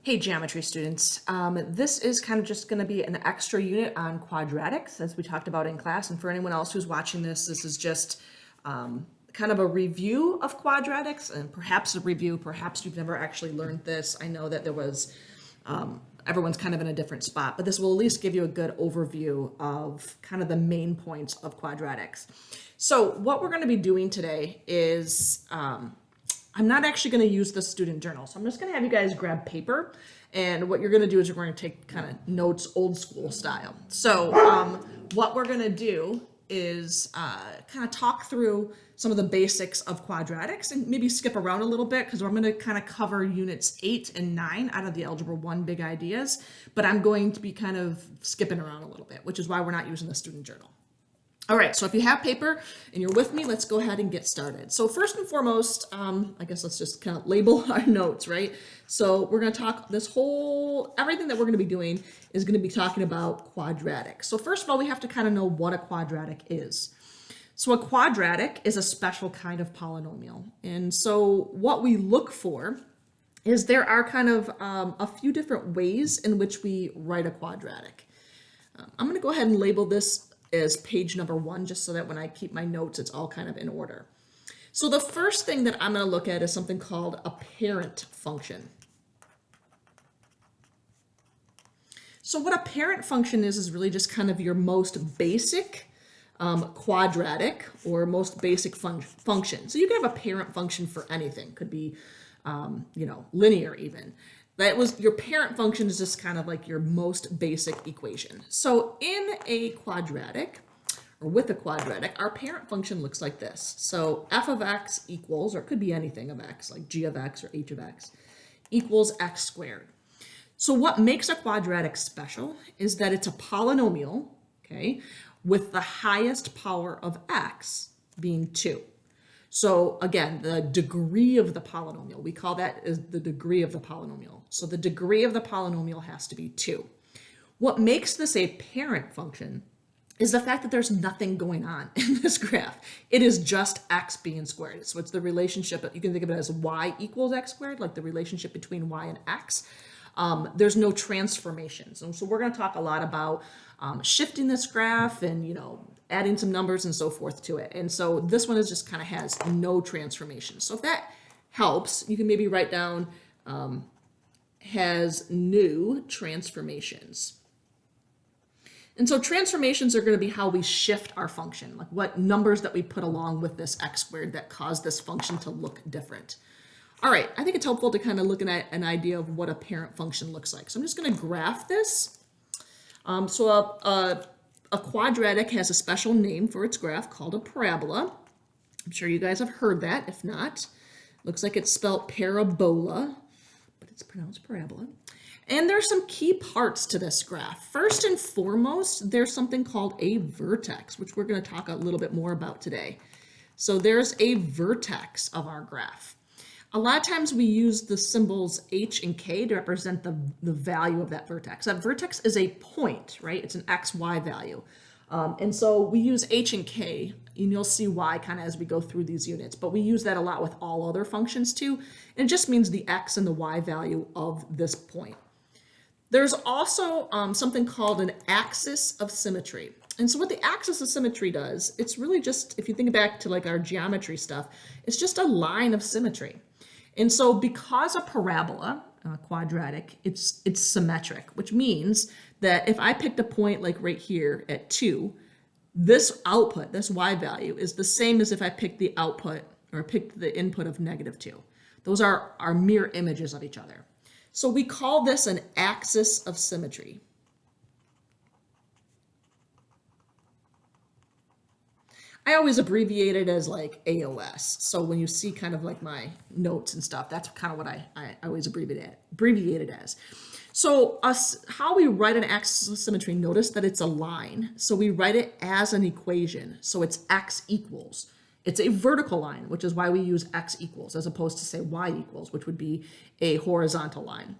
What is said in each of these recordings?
Hey, geometry students. This is kind of just going to be an extra unit on quadratics, as we talked about in class. And for anyone else who's watching this, this is just kind of a review of quadratics and perhaps a review. Perhaps you've never actually learned this. I know that there was, everyone's kind of in a different spot, but this will at least give you a good overview of kind of the main points of quadratics. So what we're going to be doing today is I'm not actually going to use the student journal. So I'm just going to have you guys grab paper. And what you're going to do is you're going to take kind of notes old school style. So what we're going to do is kind of talk through some of the basics of quadratics and maybe skip around a little bit because I'm going to kind of cover units 8 and 9 out of the Algebra 1 big ideas. But I'm going to be kind of skipping around a little bit, which is why we're not using the student journal. All right, so if you have paper and you're with me, let's go ahead and get started. So first and foremost, I guess let's just kind of label our notes, right? So we're going to talk everything that we're going to be doing is going to be talking about quadratics. So first of all, we have to kind of know what a quadratic is. So a quadratic is a special kind of polynomial. And so what we look for is there are kind of a few different ways in which we write a quadratic. I'm going to go ahead and label this as page number 1, just so that when I keep my notes, it's all kind of in order. So the first thing that I'm going to look at is something called a parent function. So what a parent function is really just kind of your most basic quadratic or most basic function. So you can have a parent function for anything. Could be, linear even. That was your parent function is just kind of like your most basic equation. So in a quadratic, or with a quadratic, our parent function looks like this. So f of x equals, or it could be anything of x, like g of x or h of x, equals x squared. So what makes a quadratic special is that it's a polynomial, okay, with the highest power of x being 2. So again, the degree of the polynomial, we call that is the degree of the polynomial. So the degree of the polynomial has to be 2. What makes this a parent function is the fact that there's nothing going on in this graph. It is just x being squared. So it's the relationship, you can think of it as y equals x squared, like the relationship between y and x. There's no transformations. And so we're going to talk a lot about shifting this graph and, adding some numbers and so forth to it. And so this one is just kind of has no transformation. So if that helps, you can maybe write down has no transformations. And so transformations are going to be how we shift our function, like what numbers that we put along with this x squared that cause this function to look different. All right, I think it's helpful to kind of look at an idea of what a parent function looks like. So I'm just going to graph this. A quadratic has a special name for its graph called a parabola. I'm sure you guys have heard that. If not, looks like it's spelled parabola, but it's pronounced parabola. And there's some key parts to this graph. First and foremost, there's something called a vertex, which we're going to talk a little bit more about today. So there's a vertex of our graph. A lot of times we use the symbols H and K to represent the value of that vertex. That vertex is a point, right? It's an X, Y value. And so we use H and K, and you'll see why kind of as we go through these units, but we use that a lot with all other functions too. And it just means the X and the Y value of this point. There's also something called an axis of symmetry. And so what the axis of symmetry does, it's really just, if you think back to like our geometry stuff, it's just a line of symmetry. And so because a parabola, quadratic, it's symmetric, which means that if I picked a point like right here at 2, this output, this y value, is the same as if I picked the output or picked the input of -2. Those are our mirror images of each other. So we call this an axis of symmetry. I always abbreviate it as like AOS. So when you see kind of like my notes and stuff, that's kind of what I always abbreviate it as. So how we write an axis of symmetry, notice that it's a line. So we write it as an equation. So it's x equals. It's a vertical line, which is why we use x equals as opposed to say y equals, which would be a horizontal line.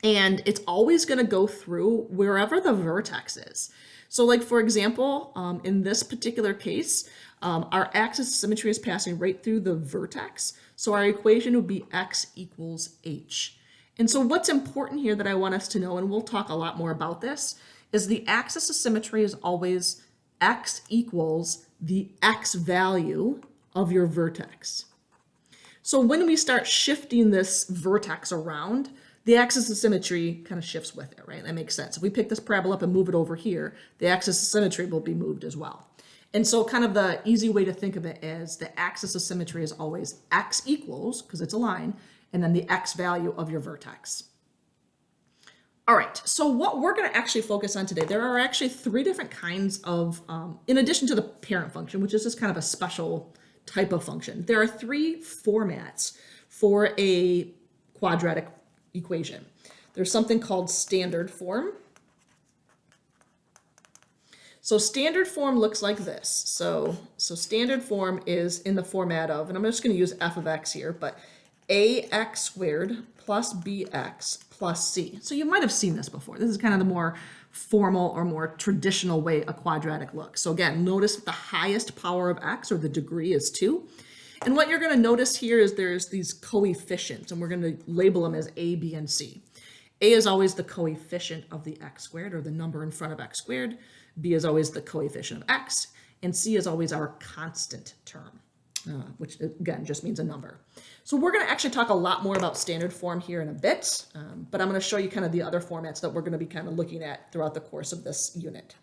And it's always going to go through wherever the vertex is. So like, for example, in this particular case, our axis of symmetry is passing right through the vertex. So our equation would be x equals h. And so what's important here that I want us to know, and we'll talk a lot more about this, is the axis of symmetry is always x equals the x value of your vertex. So when we start shifting this vertex around, the axis of symmetry kind of shifts with it, right? That makes sense. If we pick this parabola up and move it over here, the axis of symmetry will be moved as well. And so kind of the easy way to think of it is the axis of symmetry is always x equals, because it's a line, and then the x value of your vertex. All right, so what we're going to actually focus on today, there are actually three different kinds of, in addition to the parent function, which is just kind of a special type of function, there are three formats for a quadratic equation. There's something called standard form. So standard form looks like this. So standard form is in the format of, and I'm just going to use f of x here, but ax squared plus bx plus c. So you might have seen this before. This is kind of the more formal or more traditional way a quadratic looks. So again, notice the highest power of x, or the degree, is 2. And what you're going to notice here is there's these coefficients, and we're going to label them as a, b, and c. A is always the coefficient of the x squared, or the number in front of x squared. B is always the coefficient of x, and c is always our constant term, which again just means a number. So we're going to actually talk a lot more about standard form here in a bit, but I'm going to show you kind of the other formats that we're going to be kind of looking at throughout the course of this unit.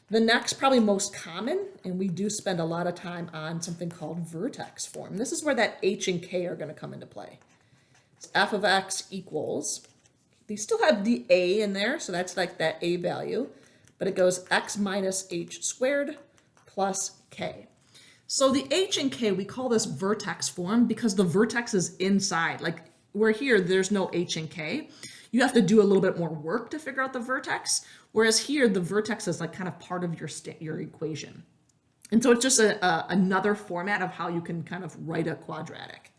The next, probably most common, and we do spend a lot of time on, something called vertex form. This is where that h and k are going to come into play. So f of x equals, they still have the a in there, so that's like that a value, but it goes x minus h squared plus k. So the h and k, we call this vertex form because the vertex is inside. Like where here, there's no h and k. You have to do a little bit more work to figure out the vertex, whereas here, the vertex is like kind of part of your equation. And so it's just another format of how you can kind of write a quadratic.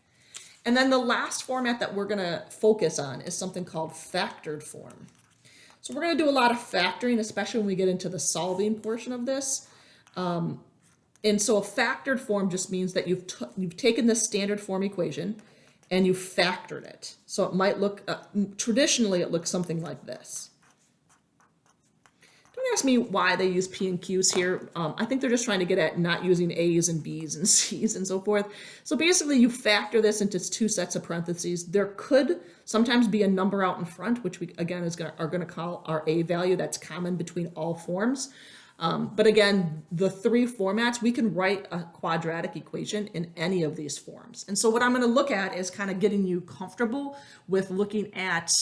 And then the last format that we're going to focus on is something called factored form. So we're going to do a lot of factoring, especially when we get into the solving portion of this. And so a factored form just means that you've taken this standard form equation and you factored it. So it might look, traditionally it looks something like this. Don't ask me why they use P and Qs here. I think they're just trying to get at not using A's and B's and C's and so forth. So basically you factor this into two sets of parentheses. There could sometimes be a number out in front, which we again are going to call our A value. That's common between all forms. But again, the three formats, we can write a quadratic equation in any of these forms. And so what I'm going to look at is kind of getting you comfortable with looking at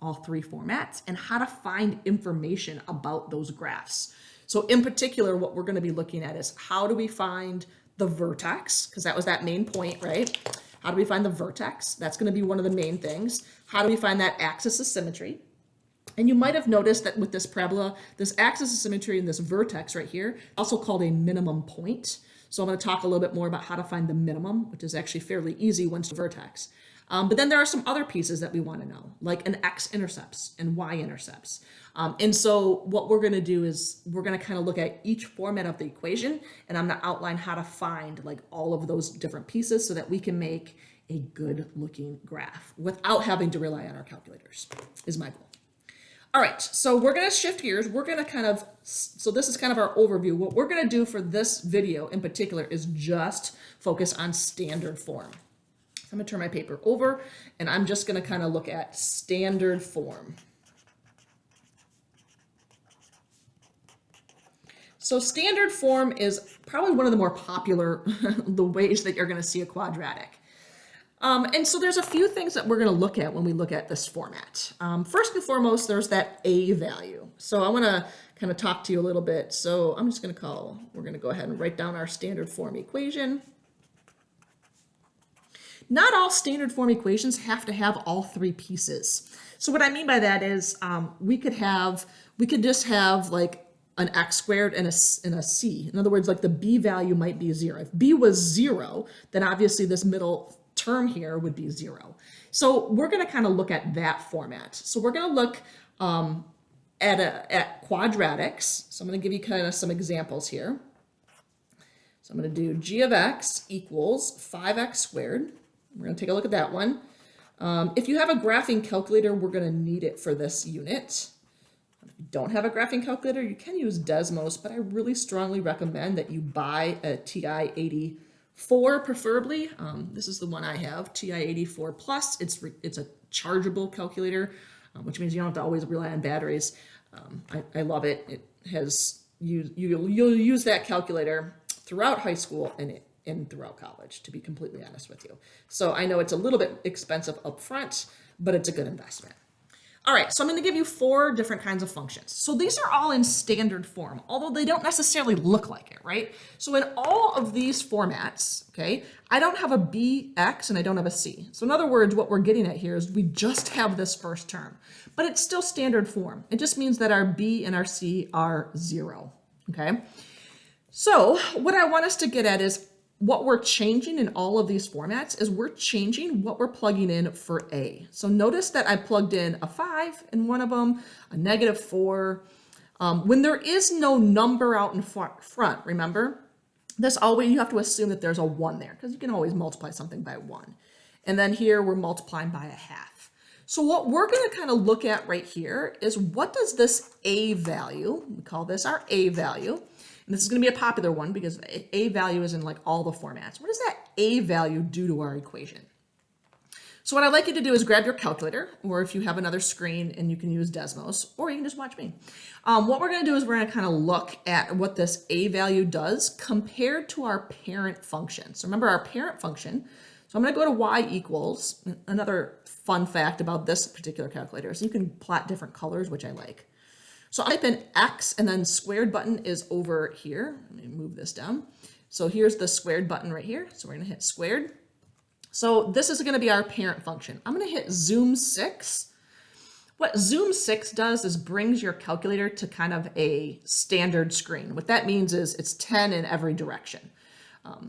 all three formats and how to find information about those graphs. So in particular, what we're going to be looking at is how do we find the vertex, because that was that main point, right? How do we find the vertex? That's going to be one of the main things. How do we find that axis of symmetry? And you might have noticed that with this parabola, this axis of symmetry and this vertex right here, also called a minimum point. So I'm going to talk a little bit more about how to find the minimum, which is actually fairly easy once the vertex. But then there are some other pieces that we want to know, like an x-intercepts and y-intercepts. And so what we're going to do is we're going to kind of look at each format of the equation, and I'm going to outline how to find like all of those different pieces so that we can make a good looking graph without having to rely on our calculators, is my goal. All right, so we're going to shift gears. We're going to kind of, so this is kind of our overview. What we're going to do for this video in particular is just focus on standard form. So I'm going to turn my paper over, and I'm just going to kind of look at standard form. So standard form is probably one of the more popular the ways that you're going to see a quadratic. And so there's a few things that we're going to look at when we look at this format. First and foremost, there's that A value. So I want to kind of talk to you a little bit. So I'm just going to we're going to go ahead and write down our standard form equation. Not all standard form equations have to have all three pieces. So what I mean by that is we could just have like an x squared and a c. In other words, like the b value might be 0. If b was 0, then obviously this middle term here would be 0. So we're going to kind of look at that format. So we're going to look at quadratics. So I'm going to give you kind of some examples here. So I'm going to do g of x equals 5x squared. We're going to take a look at that one. If you have a graphing calculator, we're going to need it for this unit. If you don't have a graphing calculator, you can use Desmos, but I really strongly recommend that you buy a TI-84 preferably. This is the one I have, TI-84 Plus. It's a chargeable calculator, which means you don't have to always rely on batteries. I love it. It has you'll use that calculator throughout high school and throughout college, to be completely honest with you. So I know it's a little bit expensive up front, but it's a good investment. All right, so I'm going to give you 4 different kinds of functions. So these are all in standard form, although they don't necessarily look like it, right? So in all of these formats, okay, I don't have a b, x, and I don't have a c. So in other words, what we're getting at here is we just have this first term, but it's still standard form. It just means that our b and our c are 0, okay? So what I want us to get at is what we're changing in all of these formats is we're changing what we're plugging in for A. So notice that I plugged in a 5 in one of them, a -4. When there is no number out in front, remember, this always, you have to assume that there's a 1 there because you can always multiply something by 1. And then here we're multiplying by a half. So what we're going to kind of look at right here is what does this A value, we call this our A value, and this is going to be a popular one because A value is in like all the formats. What does that A value do to our equation? So what I'd like you to do is grab your calculator, or if you have another screen and you can use Desmos, or you can just watch me. What we're going to do is we're going to kind of look at what this A value does compared to our parent function. So remember our parent function. So I'm going to go to y equals, another fun fact about this particular calculator is you can plot different colors, which I like. So I type in x and then squared button is over here. Let me move this down. So here's the squared button right here. So we're going to hit squared. So this is going to be our parent function. I'm going to hit zoom 6. What zoom 6 does is brings your calculator to kind of a standard screen. What that means is it's 10 in every direction.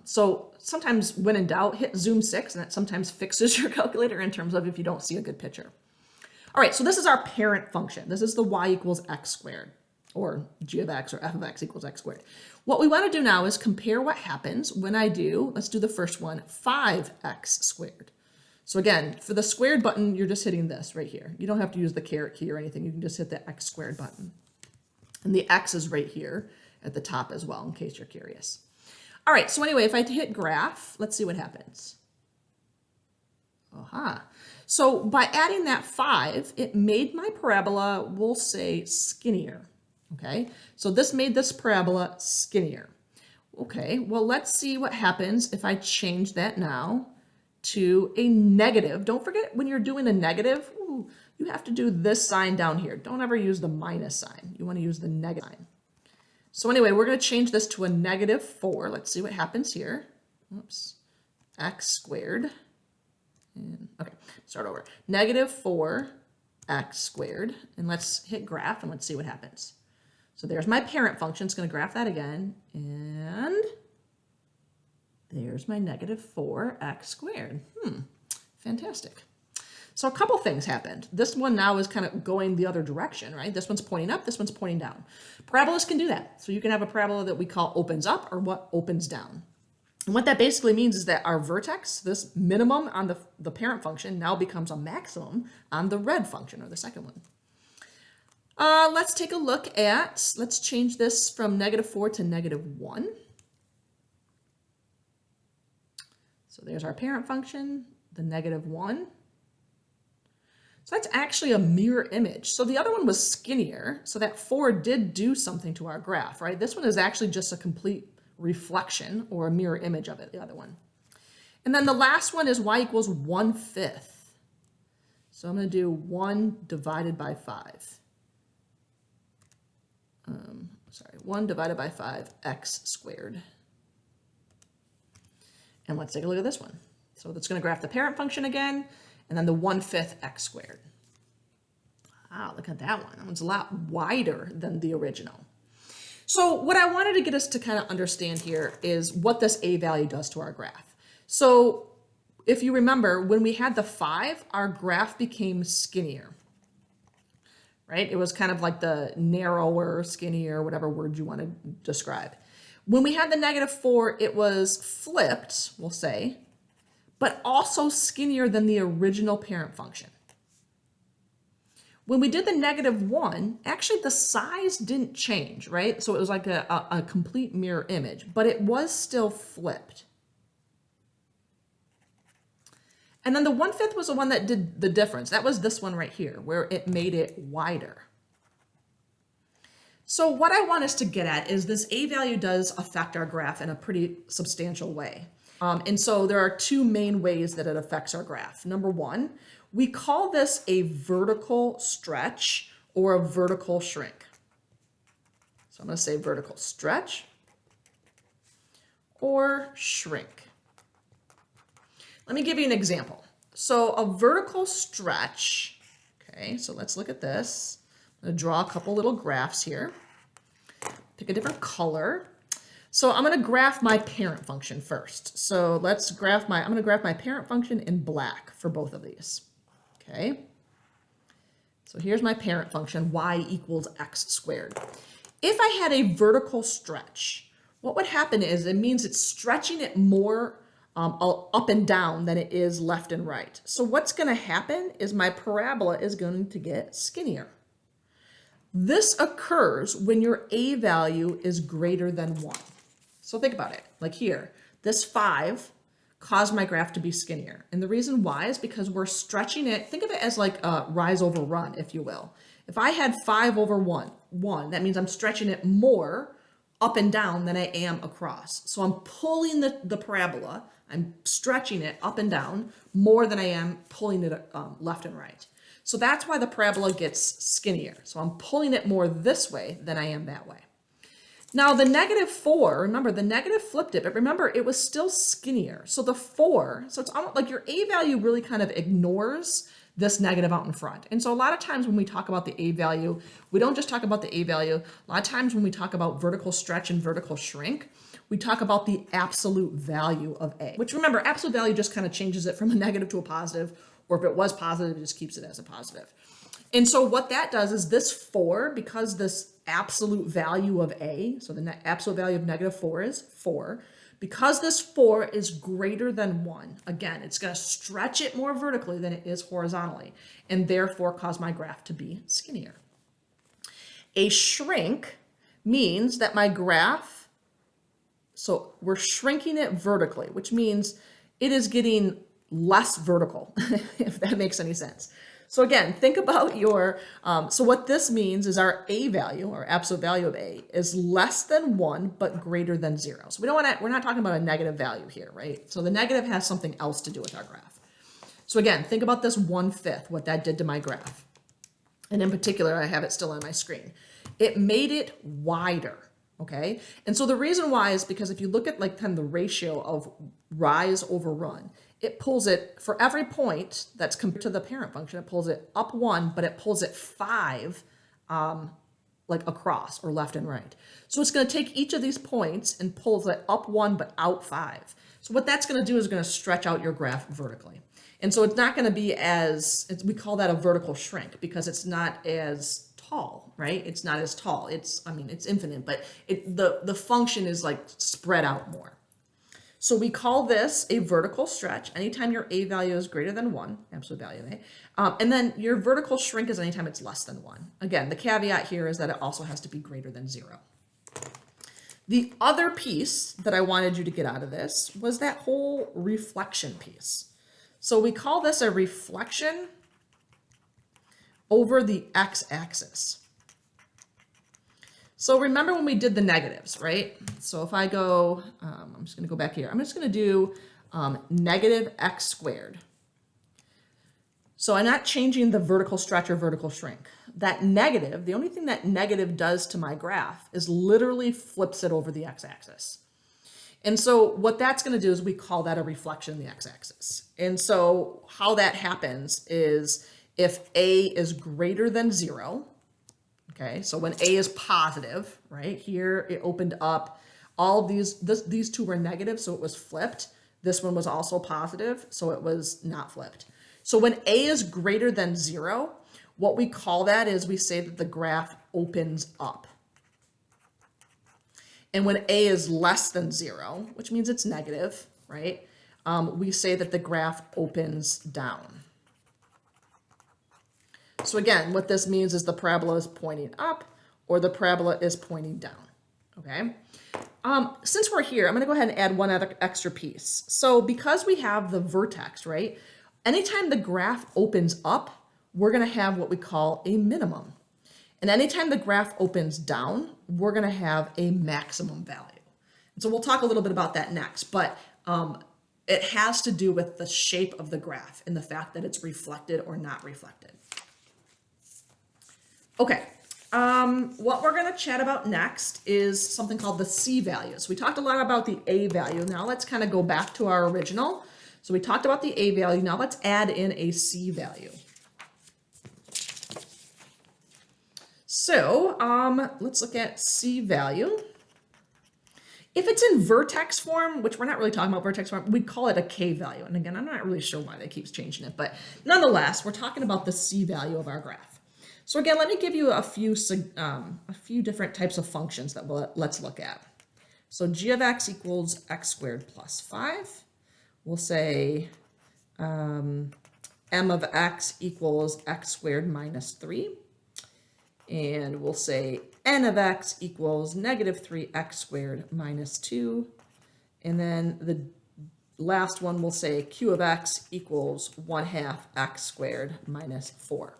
So sometimes when in doubt, hit zoom 6 and that sometimes fixes your calculator in terms of if you don't see a good picture. All right, so this is our parent function. This is the y equals x squared, or g of x, or f of x equals x squared. What we want to do now is compare what happens when I do, let's do the first one, 5x squared. So again, for the squared button, you're just hitting this right here. You don't have to use the caret key or anything. You can just hit the x squared button. And the x is right here at the top as well, in case you're curious. All right, so anyway, if I hit graph, let's see what happens. Aha. So by adding that 5, it made my parabola, we'll say, skinnier. Okay, so this made this parabola skinnier. Okay, well, let's see what happens if I change that now to a negative. Don't forget when you're doing a negative, you have to do this sign down here. Don't ever use the minus sign. You want to use the negative sign. So anyway, we're going to change this to a -4. Let's see what happens here. Oops, x squared. And, okay, start over. -4x squared. And let's hit graph and let's see what happens. So there's my parent function. It's going to graph that again. And there's my -4x squared. Fantastic. So a couple things happened. This one now is kind of going the other direction, right? This one's pointing up, this one's pointing down. Parabolas can do that. So you can have a parabola that we call opens up or what opens down. And what that basically means is that our vertex, this minimum on the parent function, now becomes a maximum on the red function, or the second one. Let's take a look at, let's change this from -4 to -1. So there's our parent function, the -1. So that's actually a mirror image. So the other one was skinnier, so that 4 did do something to our graph, right? This one is actually just a complete reflection or a mirror image of it, the other one. And then the last one is y equals 1/5. So I'm going to do 1 divided by 5. 1 divided by 5x squared. And let's take a look at this one. So that's going to graph the parent function again, and then the 1/5 x squared. Wow, look at that one. That one's a lot wider than the original. So what I wanted to get us to kind of understand here is what this A value does to our graph. So if you remember, when we had the 5, our graph became skinnier, right? It was kind of like the narrower, skinnier, whatever word you want to describe. When we had the -4, it was flipped, we'll say, but also skinnier than the original parent function. When we did the -1, actually the size didn't change, right? So it was like a complete mirror image, but it was still flipped. And then the 1/5 was the one that did the difference. That was this one right here, where it made it wider. So what I want us to get at is this A value does affect our graph in a pretty substantial way. And so there are two main ways that it affects our graph. Number one, we call this a vertical stretch or a vertical shrink. So I'm going to say vertical stretch or shrink. Let me give you an example. So a vertical stretch, okay, so let's look at this. I'm going to draw a couple little graphs here. Pick a different color. So I'm going to graph my parent function first. So I'm going to graph my parent function in black for both of these. Okay. So here's my parent function, y equals x squared. If I had a vertical stretch, what would happen is it means it's stretching it more up and down than it is left and right. So what's going to happen is my parabola is going to get skinnier. This occurs when your A value is greater than 1. So think about it, like here, this 5 caused my graph to be skinnier. And the reason why is because we're stretching it, think of it as like a rise over run, if you will. If I had 5 over 1, that means I'm stretching it more up and down than I am across. So I'm pulling the parabola, I'm stretching it up and down more than I am pulling it left and right. So that's why the parabola gets skinnier. So I'm pulling it more this way than I am that way. Now the -4, remember the negative flipped it, but remember it was still skinnier. So the 4, so it's almost like your A value really kind of ignores this negative out in front. And so a lot of times when we talk about the A value, we don't just talk about the A value. A lot of times when we talk about vertical stretch and vertical shrink, we talk about the absolute value of A, which remember, absolute value just kind of changes it from a negative to a positive, or if it was positive, it just keeps it as a positive. And so what that does is this 4, because this absolute value of A, so the absolute value of -4 is 4, because this 4 is greater than 1, again, it's going to stretch it more vertically than it is horizontally, and therefore cause my graph to be skinnier. A shrink means that my graph, so we're shrinking it vertically, which means it is getting less vertical, if that makes any sense. So again, think about your, so what this means is our A value, or absolute value of A, is less than 1, but greater than 0. So we're not talking about a negative value here, right? So the negative has something else to do with our graph. So again, think about this 1/5, what that did to my graph. And in particular, I have it still on my screen. It made it wider, okay? And so the reason why is because if you look at like kind of the ratio of rise over run, it pulls it, for every point that's compared to the parent function, it pulls it up 1, but it pulls it 5 like across or left and right. So it's going to take each of these points and pulls it up 1, but out 5. So what that's going to do is going to stretch out your graph vertically. And so it's not going to be as, we call that a vertical shrink because it's not as tall, right? It's not as tall. It's infinite, but the function is like spread out more. So we call this a vertical stretch anytime your A value is greater than 1, absolute value of A. And then your vertical shrink is anytime it's less than 1. Again, the caveat here is that it also has to be greater than 0. The other piece that I wanted you to get out of this was that whole reflection piece. So we call this a reflection over the x-axis. So remember when we did the negatives, right? So if I go, I'm just going to go back here. I'm just going to do negative x squared. So I'm not changing the vertical stretch or vertical shrink. That negative, the only thing that negative does to my graph is literally flips it over the x-axis. And so what that's going to do is we call that a reflection in the x-axis. And so how that happens is if A is greater than 0, okay, so when A is positive, right, here it opened up all of these two were negative, so it was flipped. This one was also positive, so it was not flipped. So when A is greater than 0, what we call that is we say that the graph opens up. And when A is less than 0, which means it's negative, right, we say that the graph opens down. So again, what this means is the parabola is pointing up or the parabola is pointing down, okay? Since we're here, I'm gonna go ahead and add one other extra piece. So because we have the vertex, right? Anytime the graph opens up, we're gonna have what we call a minimum. And anytime the graph opens down, we're gonna have a maximum value. And so we'll talk a little bit about that next, but it has to do with the shape of the graph and the fact that it's reflected or not reflected. Okay, what we're gonna chat about next is something called the C value. So we talked a lot about the A value. Now let's kind of go back to our original. So we talked about the A value. Now let's add in a C value. So let's look at C value. If it's in vertex form, which we're not really talking about vertex form, we'd call it a K value. And again, I'm not really sure why they keep changing it, but nonetheless, we're talking about the C value of our graph. So again, let me give you a few different types of functions that let's look at. So g of x equals x squared plus 5. We'll say m of x equals x squared minus 3. And we'll say n of x equals negative 3x squared minus 2. And then the last one we'll say q of x equals 1/2 x squared minus 4.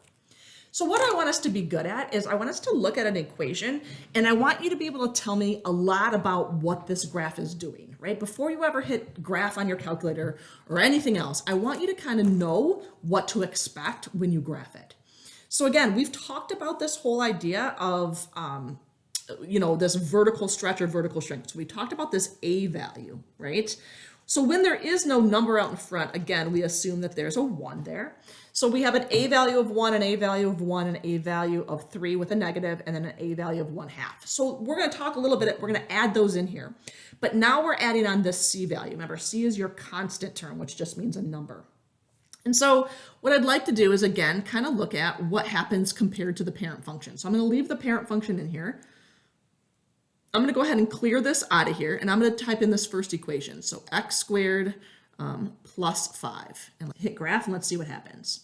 So what I want us to be good at is I want us to look at an equation and I want you to be able to tell me a lot about what this graph is doing, right? Before you ever hit graph on your calculator or anything else, I want you to kind of know what to expect when you graph it. So again, we've talked about this whole idea of, this vertical stretch or vertical strength. So we talked about this A value, right? So when there is no number out in front, again, we assume that there's a 1 there. So we have an A value of 1, an A value of 1, an A value of 3 with a negative, and then an A value of 1/2. So we're going to talk a little bit, we're going to add those in here. But now we're adding on this C value. Remember, C is your constant term, which just means a number. And so what I'd like to do is, again, kind of look at what happens compared to the parent function. So I'm going to leave the parent function in here. I'm going to go ahead and clear this out of here, and I'm going to type in this first equation. So x squared plus 5. And hit graph, and let's see what happens.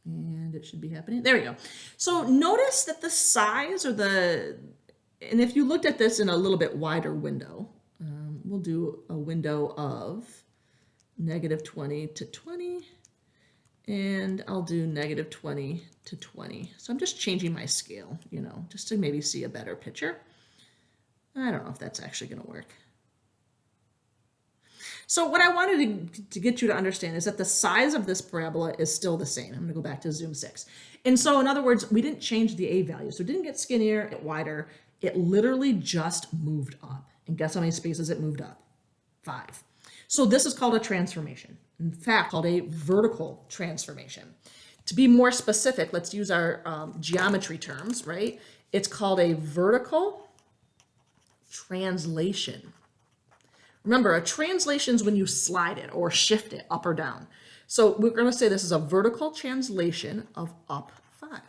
And it should be happening. There we go. So notice that the size or and if you looked at this in a little bit wider window, we'll do a window of negative 20 to 20, and I'll do negative 20 to 20. So I'm just changing my scale, just to maybe see a better picture. I don't know if that's actually going to work. So what I wanted to get you to understand is that the size of this parabola is still the same. I'm going to go back to zoom 6. And so in other words, we didn't change the A value. So it didn't get skinnier, get wider. It literally just moved up. And guess how many spaces it moved up? 5. So this is called a transformation. In fact, called a vertical transformation. To be more specific, let's use our geometry terms, right? It's called a vertical translation. Remember, a translation is when you slide it or shift it up or down. So we're going to say this is a vertical translation of up 5.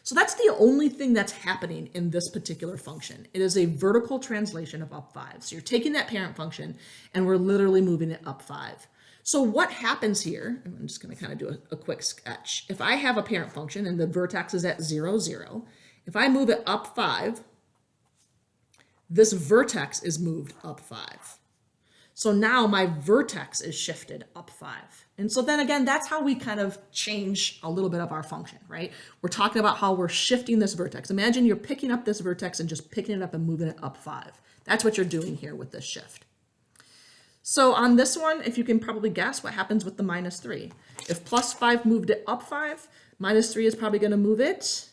So that's the only thing that's happening in this particular function. It is a vertical translation of up 5. So you're taking that parent function and we're literally moving it up 5. So what happens here, and I'm just going to kind of do a quick sketch. If I have a parent function and the vertex is at 0, 0, if I move it up 5, this vertex is moved up 5. So now my vertex is shifted up 5. And so then again, that's how we kind of change a little bit of our function, right? We're talking about how we're shifting this vertex. Imagine you're picking up this vertex and just picking it up and moving it up 5. That's what you're doing here with this shift. So on this one, if you can probably guess what happens with the minus 3. If plus 5 moved it up 5, minus 3 is probably going to move it.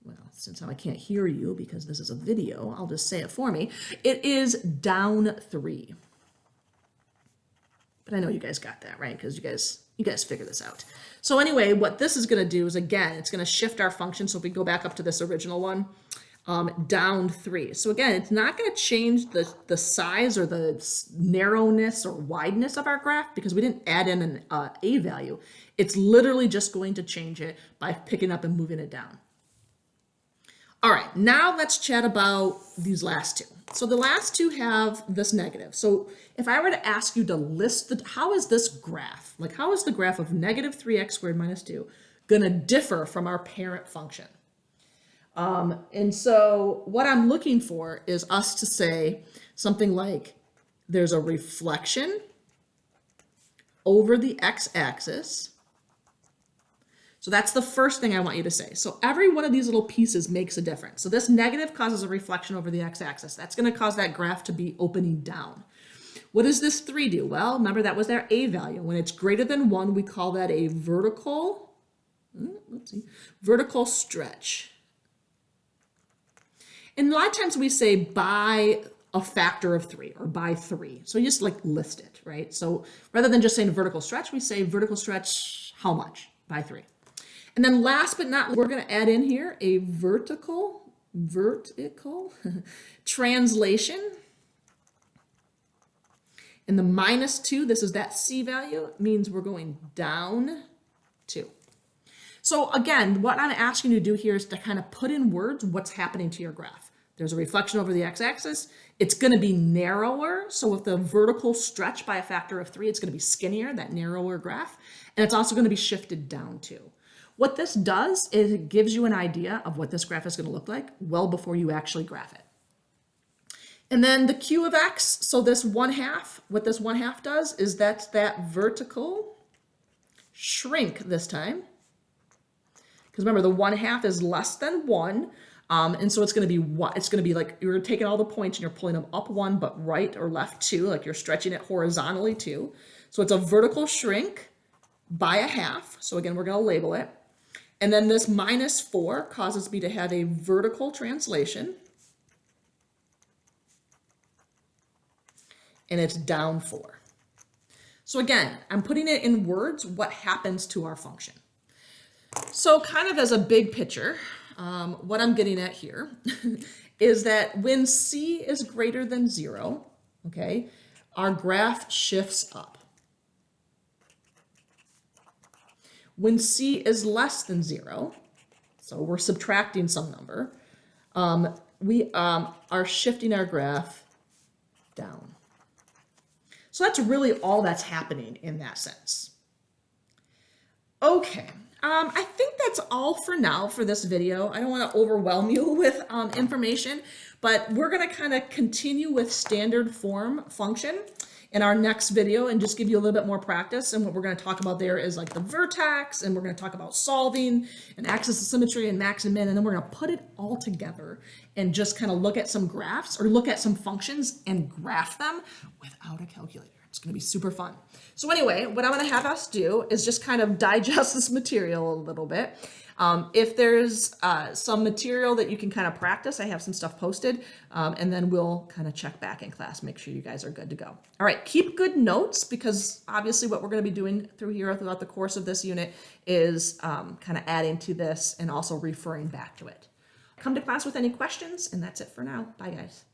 Well, since I can't hear you because this is a video, I'll just say it for me. It is down 3. But I know you guys got that, right? Because you guys figure this out. So anyway, what this is going to do is, again, it's going to shift our function. So if we go back up to this original one, down 3. So again, it's not going to change the size or the narrowness or wideness of our graph because we didn't add in an A value. It's literally just going to change it by picking up and moving it down. All right, now let's chat about these last two. So the last two have this negative. So if I were to ask you to list how is this graph, like how is the graph of negative 3x squared minus 2 gonna differ from our parent function? And so what I'm looking for is us to say something like there's a reflection over the x-axis. So that's the first thing I want you to say. So every one of these little pieces makes a difference. So this negative causes a reflection over the x-axis. That's going to cause that graph to be opening down. What does this 3 do? Well, remember that was their a value. When it's greater than 1, we call that a vertical stretch. And a lot of times we say by a factor of 3 or by 3. So you just like list it, right? So rather than just saying vertical stretch, we say vertical stretch how much? By 3. And then last but not least, we're going to add in here a vertical translation. And the minus 2, this is that C value, means we're going down 2. So again, what I'm asking you to do here is to kind of put in words what's happening to your graph. There's a reflection over the x-axis. It's going to be narrower. So with the vertical stretch by a factor of 3, it's going to be skinnier, that narrower graph. And it's also going to be shifted down 2. What this does is it gives you an idea of what this graph is going to look like well before you actually graph it. And then the Q of X, so this 1/2, what this 1/2 does is that's that vertical shrink this time. Because remember, the 1/2 is less than 1. And so it's going to be like you're taking all the points and you're pulling them up 1, but right or left 2, like you're stretching it horizontally 2. So it's a vertical shrink by a half. So again, we're going to label it. And then this minus 4 causes me to have a vertical translation. And it's down 4. So again, I'm putting it in words, what happens to our function. So kind of as a big picture, what I'm getting at here is that when C is greater than 0, okay, our graph shifts up. When C is less than 0, so we're subtracting some number, we are shifting our graph down. So that's really all that's happening in that sense. Okay, I think that's all for now for this video. I don't want to overwhelm you with information, but we're going to kind of continue with standard form function in our next video and just give you a little bit more practice. And what we're going to talk about there is like the vertex, and we're going to talk about solving and axis of symmetry and max and min, and then we're going to put it all together and just kind of look at some graphs or look at some functions and graph them without a calculator. It's going to be super fun. So anyway, what I'm going to have us do is just kind of digest this material a little bit. If there's some material that you can kind of practice, I have some stuff posted, and then we'll kind of check back in class, make sure you guys are good to go. All right, keep good notes, because obviously what we're going to be doing throughout the course of this unit is kind of adding to this and also referring back to it. Come to class with any questions, and that's it for now. Bye, guys.